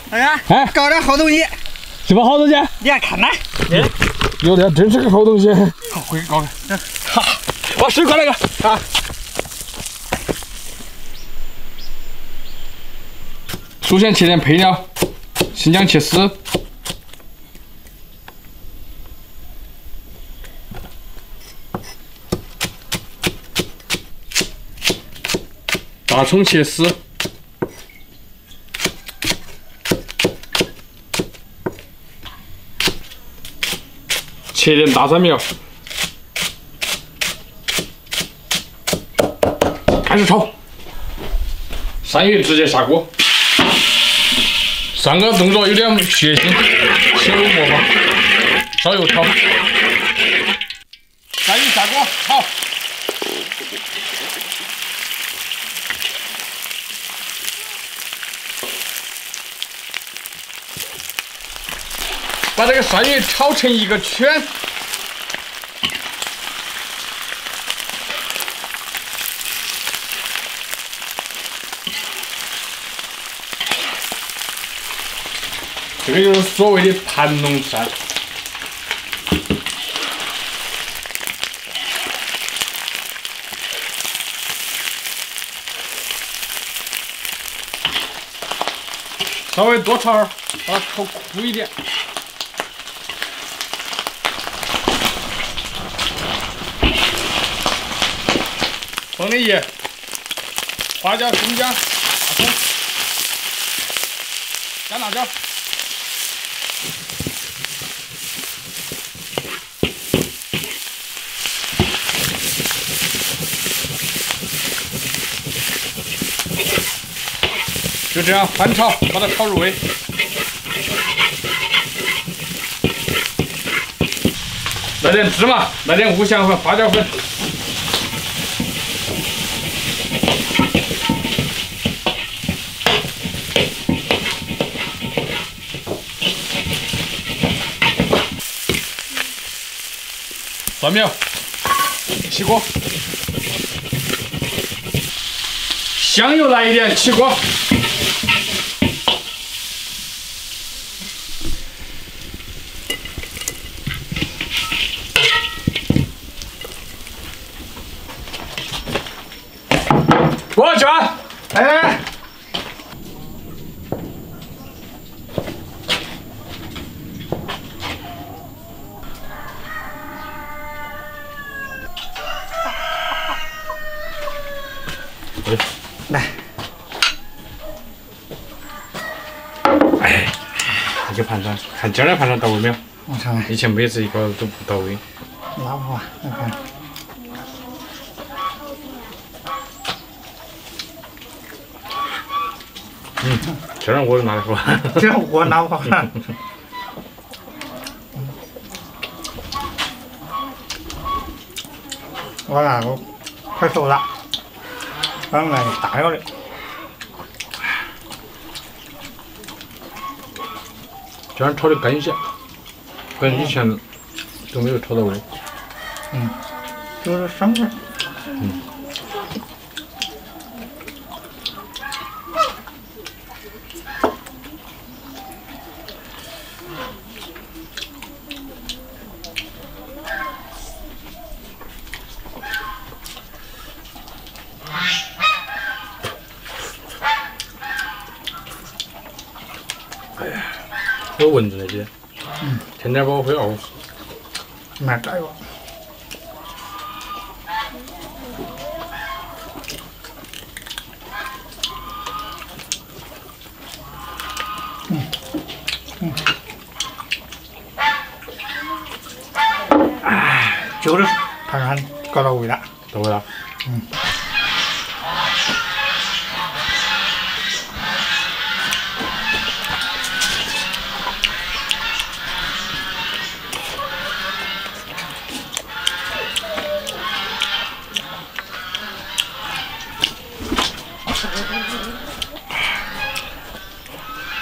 哎呀，哎，搞点好东西，什么好东西？你看来，有的真是个好东西。好会搞的，好，把水过来个啊！首先切点配料，新疆切丝，大葱切丝，切点大蒜苗，开始炒。鳝鱼直接下锅，上个动作有点血腥，请勿模仿。烧油炒，鳝鱼下锅炒。把这个鳝鱼炒成一个圈。这个就是所谓的盘龙鳝。稍微多炒儿，把它炒枯一点。放点盐、花椒、生姜、大葱、干辣椒。就这样翻炒，把它炒入味。来点芝麻，来点五香粉、花椒粉。蒜苗，起锅。香油来一点，起锅。锅卷，哎。来，哎，一个盘上，看今儿的盘上到位没有？我看看，以前每次一个都不到位。拉不好，我看。这样我拿得出。这我拿不好了。我那个快熟了，刚来大料的。这样炒的干一些，跟以前都没有炒到位。就是生的。有蚊子那些，天天把我会熬死。买这个。就是盘上搞到位了。到位了。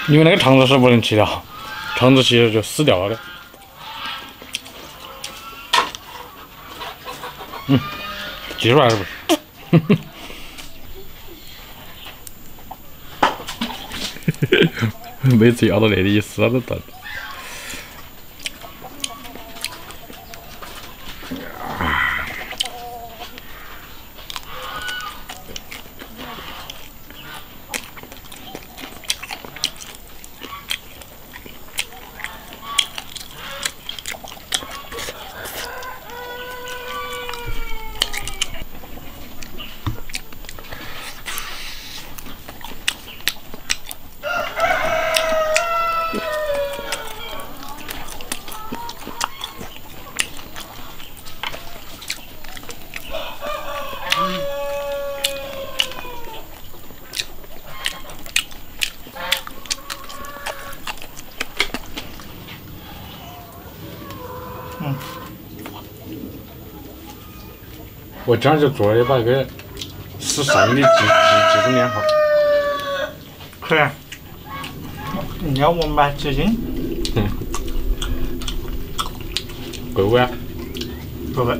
因为那个肠子是不能切掉，肠子切了就死掉了的。挤出来是不是？每次要到那里一撕都断。我今儿就做了把那个时尚的集中年号。可以。你要我买纸巾？贵不贵啊？不贵。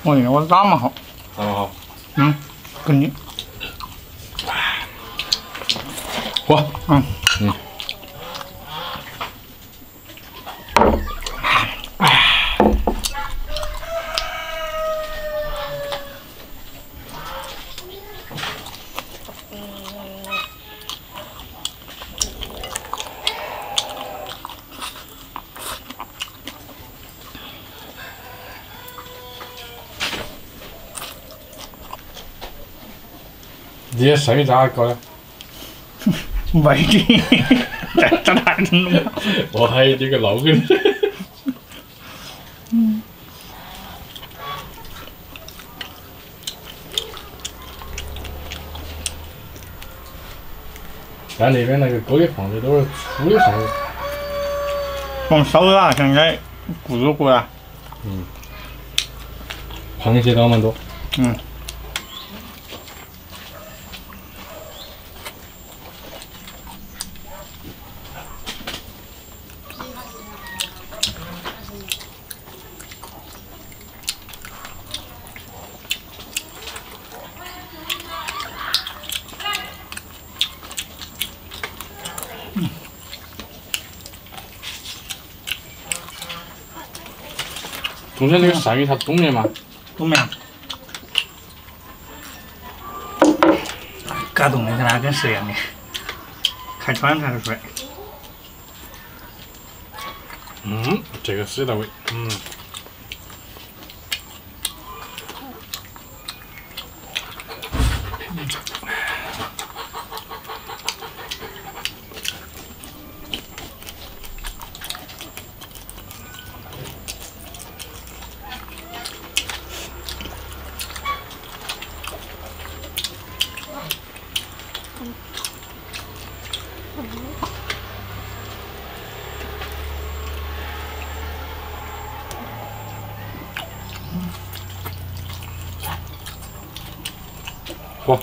我觉得我打蛮好。打蛮好。跟你。嚯。你的生意咋搞的？没的，这哪能弄？我还有这个老梗。但那边那个锅里放的都是粗的烧肉。我们烧肉啊，现在不入锅了。螃蟹倒蛮多。中间那个鳝鱼它冬眠吗？冬眠。嘎冻的跟那跟是一样的，开窗才是水。这个是到位。嚯！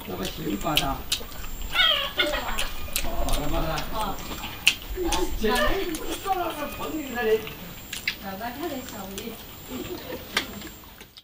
那个新发的。现在你不是说了是碰你那里？要不然他在小米。